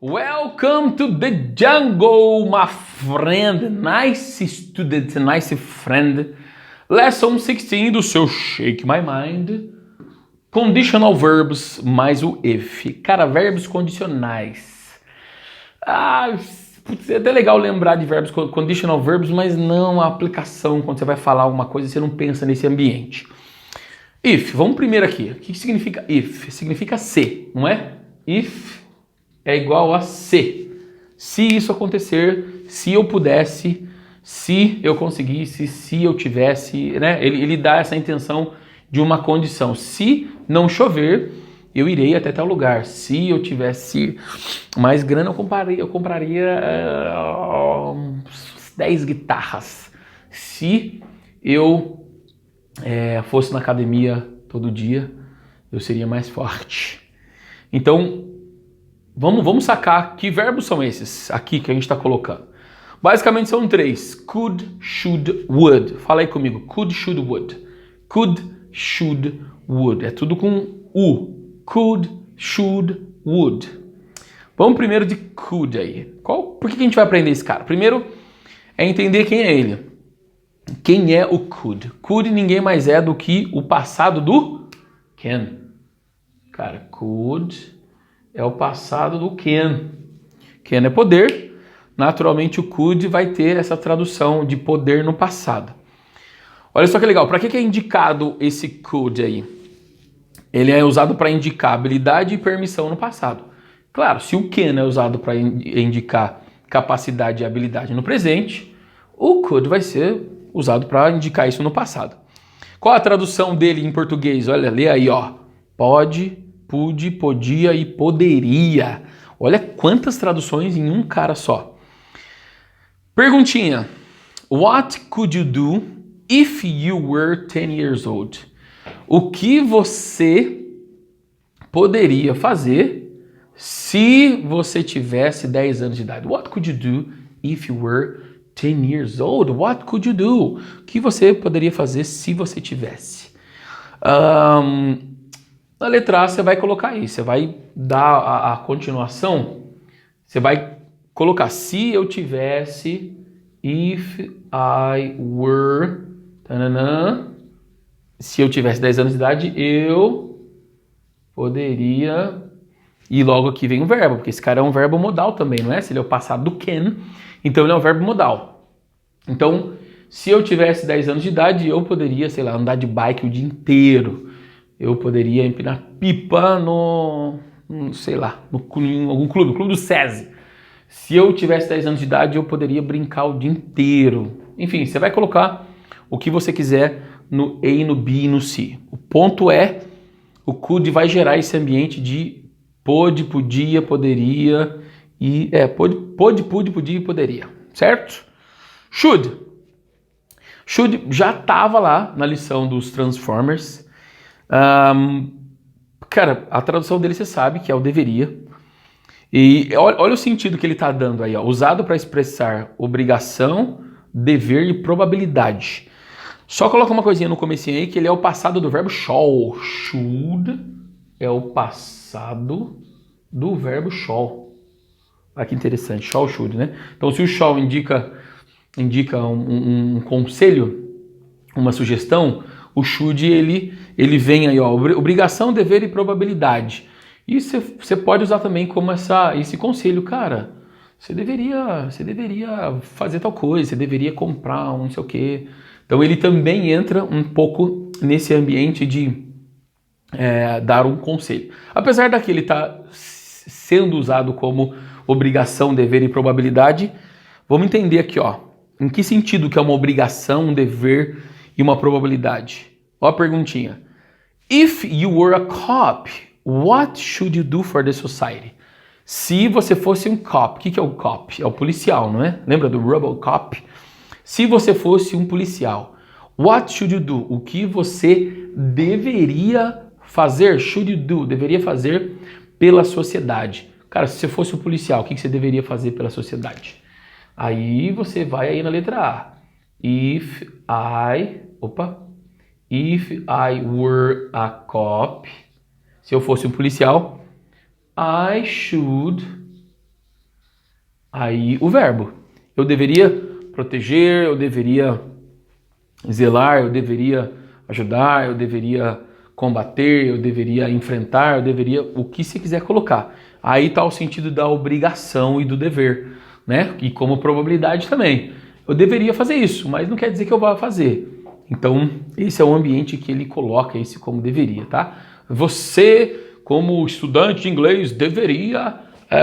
Welcome to the jungle, my friend. Nice student, nice friend. Lesson 16 do seu Shake My Mind. Conditional verbs mais o if. Cara, verbos condicionais. É até legal lembrar de verbos, conditional verbs, mas não a aplicação. Quando você vai falar alguma coisa, você não pensa nesse ambiente. If, vamos primeiro aqui. O que significa if? Significa se, não é? If é igual a se. Se isso acontecer, se eu pudesse, se eu conseguisse, se eu tivesse, né? Ele dá essa intenção de uma condição. Se não chover, eu irei até tal lugar. Se eu tivesse mais grana, eu compraria 10 guitarras. Se eu fosse na academia todo dia, eu seria mais forte. Então, vamos sacar que verbos são esses aqui que a gente está colocando. Basicamente são 3. Could, should, would. Fala aí comigo. Could, should, would. Could, should, would. É tudo com U. Could, should, would. Vamos primeiro de could aí. Por que a gente vai aprender esse cara? Primeiro é entender quem é ele. Quem é o could? Could ninguém mais é do que o passado do can. Cara, could é o passado do can. Can é poder. Naturalmente o could vai ter essa tradução de poder no passado. Olha só que legal. Para que é indicado esse could aí? Ele é usado para indicar habilidade e permissão no passado. Claro, se o can é usado para indicar capacidade e habilidade no presente, o could vai ser usado para indicar isso no passado. Qual a tradução dele em português? Olha, lê aí, ó. Pode, pude, podia e poderia. Olha quantas traduções em um cara só. Perguntinha. What could you do if you were 10 years old? O que você poderia fazer se você tivesse 10 anos de idade? What could you do if you were 10 years old? What could you do? O que você poderia fazer se você tivesse? Na letra A você vai colocar aí, você vai dar a continuação, você vai colocar se eu tivesse, if I were, tanana, se eu tivesse 10 anos de idade, eu poderia, e logo aqui vem o verbo, porque esse cara é um verbo modal também, não é? Se ele é o passado do can, então ele é um verbo modal. Então, se eu tivesse 10 anos de idade, eu poderia, sei lá, andar de bike o dia inteiro. Eu poderia empinar pipa sei lá, em algum clube, o clube do SESI. Se eu tivesse 10 anos de idade, eu poderia brincar o dia inteiro. Enfim, você vai colocar o que você quiser no A, no B e no C. O ponto é, o could vai gerar esse ambiente de pode, podia, poderia e... pude, podia e poderia, certo? Should. Should já estava lá na lição dos Transformers. Cara, a tradução dele você sabe que é o deveria. E olha o sentido que ele está dando aí, ó. Usado para expressar obrigação, dever e probabilidade. Só coloca uma coisinha no comecinho aí que ele é o passado do verbo shall. Should é o passado do verbo shall. Olha que interessante, shall, should, né? Então se o shall indica um conselho, uma sugestão, o should ele vem aí, ó, obrigação, dever e probabilidade. E você pode usar também como esse conselho, cara, você deveria fazer tal coisa, você deveria comprar um não sei o quê. Então ele também entra um pouco nesse ambiente de dar um conselho. Apesar daqui ele estar sendo usado como obrigação, dever e probabilidade, vamos entender aqui, ó, em que sentido que é uma obrigação, um dever e uma probabilidade. Ó a perguntinha. If you were a cop, what should you do for the society? Se você fosse um cop, o que é o cop? É o policial, não é? Lembra do RoboCop? Se você fosse um policial, what should you do? O que você deveria fazer? Should you do? Deveria fazer pela sociedade. Cara, se você fosse um policial, o que você deveria fazer pela sociedade? Aí você vai aí na letra A. If I were a cop, se eu fosse um policial, I should Aí o verbo. Eu deveria proteger, eu deveria zelar, eu deveria ajudar, eu deveria combater, eu deveria enfrentar, eu deveria... o que você quiser colocar. Aí está o sentido da obrigação e do dever, né? E como probabilidade também. Eu deveria fazer isso, mas não quer dizer que eu vá fazer. Então, esse é o ambiente que ele coloca esse como deveria, tá? Você, como estudante de inglês, deveria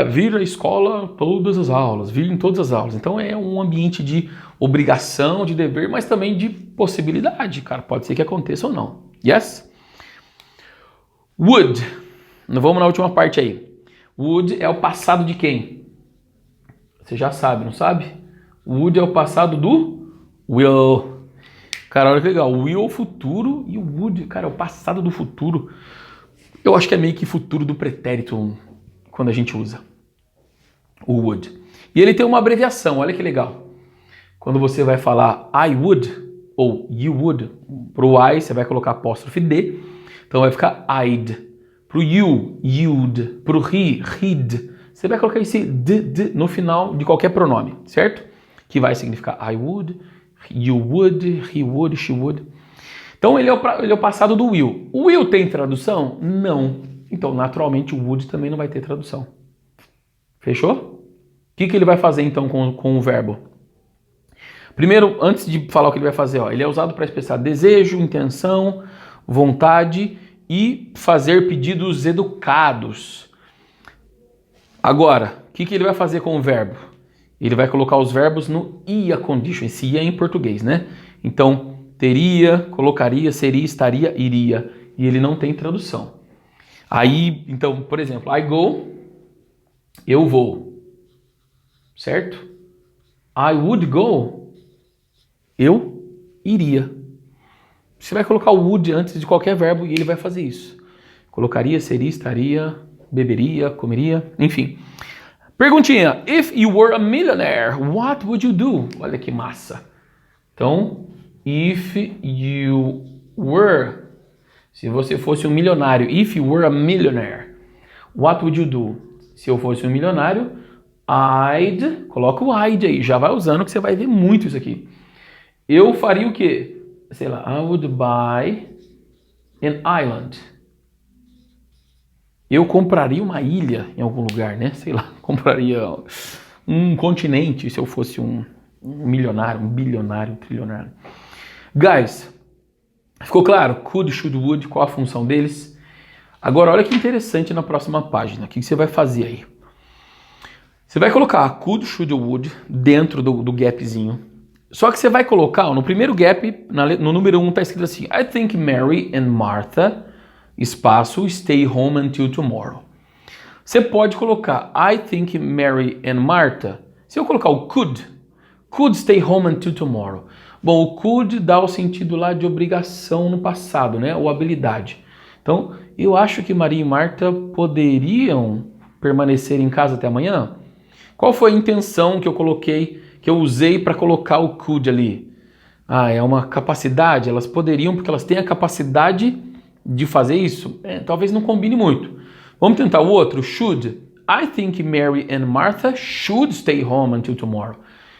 vir à escola todas as aulas, vir em todas as aulas. Então, é um ambiente de obrigação, de dever, mas também de possibilidade, cara. Pode ser que aconteça ou não. Yes? Would. Vamos na última parte aí. Would é o passado de quem? Você já sabe, não sabe? Would é o passado do will. Cara, olha que legal. O will é o futuro e o would, cara, é o passado do futuro. Eu acho que é meio que futuro do pretérito quando a gente usa o would. E ele tem uma abreviação, olha que legal. Quando você vai falar I would ou you would, pro I você vai colocar apóstrofe D, então vai ficar I'd. Pro you, you'd. Pro he, he'd. Você vai colocar esse d no final de qualquer pronome, certo? Que vai significar I would, you would, he would, she would. Então ele é o passado do will. O will tem tradução? Não. Então naturalmente o would também não vai ter tradução. Fechou? O que ele vai fazer então com o verbo? Primeiro, antes de falar o que ele vai fazer, ó, ele é usado para expressar desejo, intenção, vontade e fazer pedidos educados. Agora, o que ele vai fazer com o verbo? Ele vai colocar os verbos no ia condition. Esse ia é em português, né? Então, teria, colocaria, seria, estaria, iria. E ele não tem tradução. Aí, então, por exemplo, I go, eu vou. Certo? I would go, eu iria. Você vai colocar o would antes de qualquer verbo e ele vai fazer isso. Colocaria, seria, estaria, beberia, comeria, enfim. Perguntinha, if you were a millionaire, what would you do? Olha que massa. Então, if you were, se você fosse um milionário, if you were a millionaire, what would you do? Se eu fosse um milionário, I'd, coloca o I'd aí, já vai usando que você vai ver muito isso aqui. Eu faria o quê? Sei lá, I would buy an island. Eu compraria uma ilha em algum lugar, né? Sei lá, compraria um continente se eu fosse um milionário, um bilionário, um trilionário. Guys, ficou claro? Could, should, would, qual a função deles? Agora, olha que interessante na próxima página. O que você vai fazer aí? Você vai colocar could, should ou would dentro do gapzinho. Só que você vai colocar, no primeiro gap, no número 1, tá escrito assim, I think Mary and Martha, espaço, stay home until tomorrow. Você pode colocar I think Mary and Martha. Se eu colocar o could stay home until tomorrow. Bom, o could dá o sentido lá de obrigação no passado, né? Ou habilidade. Então, eu acho que Maria e Marta poderiam permanecer em casa até amanhã. Qual foi a intenção que eu coloquei, que eu usei para colocar o could ali? Ah, é uma capacidade. Elas poderiam, porque elas têm a capacidade de fazer isso. Talvez não combine muito. Vamos tentar o outro, should. I think Mary and Martha should stay home until tomorrow.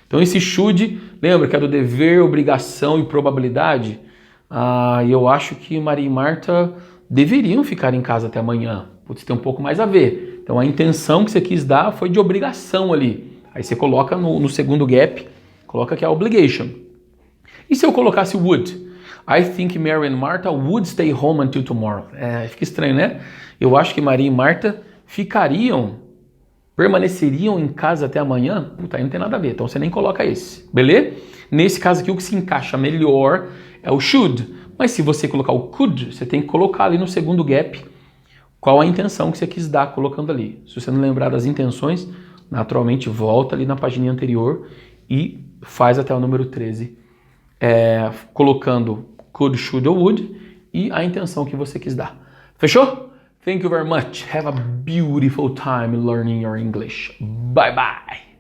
Então esse should, lembra que é do dever, obrigação e probabilidade? Eu acho que Maria e Marta deveriam ficar em casa até amanhã. Putz, tem um pouco mais a ver. Então a intenção que você quis dar foi de obrigação ali. Aí você coloca no segundo gap, coloca que é obligation. E se eu colocasse would? I think Mary and Martha would stay home until tomorrow. Fica estranho, né? Eu acho que Maria e Marta permaneceriam em casa até amanhã. Puta, aí não tem nada a ver, então você nem coloca esse, beleza? Nesse caso aqui, o que se encaixa melhor é o should. Mas se você colocar o could, você tem que colocar ali no segundo gap qual a intenção que você quis dar colocando ali. Se você não lembrar das intenções, naturalmente volta ali na página anterior e faz até o número 13, colocando could, should ou would e a intenção que você quis dar. Fechou? Thank you very much. Have a beautiful time learning your English. Bye bye.